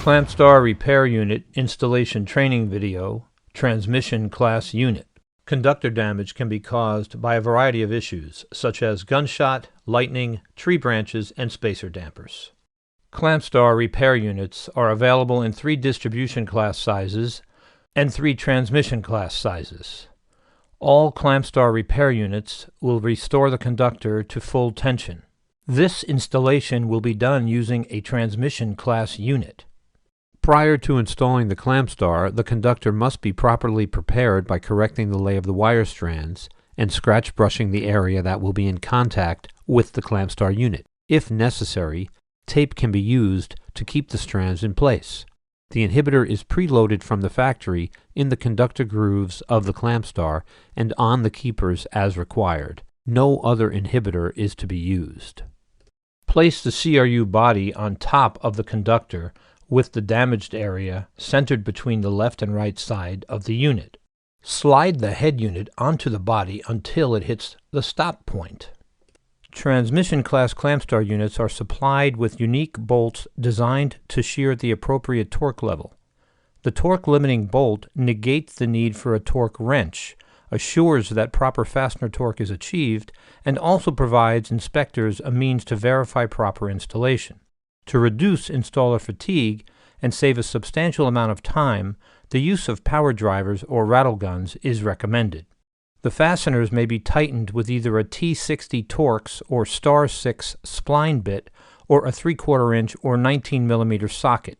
ClampStar Repair Unit Installation Training Video, Transmission Class Unit. Conductor damage can be caused by a variety of issues, such as gunshot, lightning, tree branches, and spacer dampers. ClampStar repair units are available in 3 distribution class sizes and 3 transmission class sizes. All ClampStar repair units will restore the conductor to full tension. This installation will be done using a transmission class unit. Prior to installing the ClampStar, the conductor must be properly prepared by correcting the lay of the wire strands and scratch brushing the area that will be in contact with the ClampStar unit. If necessary, tape can be used to keep the strands in place. The inhibitor is preloaded from the factory in the conductor grooves of the ClampStar and on the keepers as required. No other inhibitor is to be used. Place the CRU body on top of the conductor with the damaged area centered between the left and right side of the unit. Slide the head unit onto the body until it hits the stop point. Transmission class ClampStar units are supplied with unique bolts designed to shear at the appropriate torque level. The torque limiting bolt negates the need for a torque wrench, assures that proper fastener torque is achieved, and also provides inspectors a means to verify proper installation. To reduce installer fatigue and save a substantial amount of time, the use of power drivers or rattle guns is recommended. The fasteners may be tightened with either a T60 Torx or Star 6 spline bit or a 3/4 inch or 19 mm socket.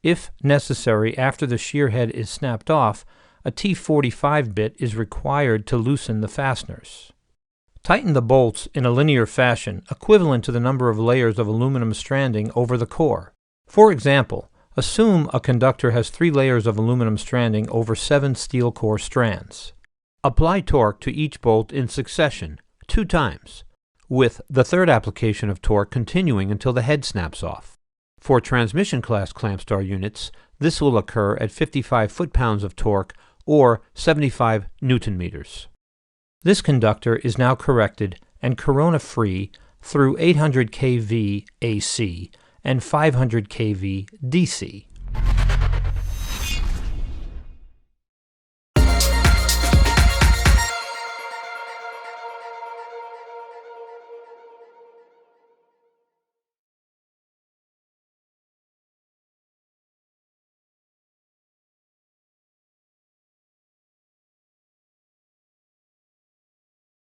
If necessary, after the shear head is snapped off, a T45 bit is required to loosen the fasteners. Tighten the bolts in a linear fashion, equivalent to the number of layers of aluminum stranding over the core. For example, assume a conductor has 3 layers of aluminum stranding over 7 steel core strands. Apply torque to each bolt in succession, 2 times, with the third application of torque continuing until the head snaps off. For transmission class ClampStar units, this will occur at 55 foot-pounds of torque or 75 Newton-meters. This conductor is now corrected and corona-free through 800 kV AC and 500 kV DC.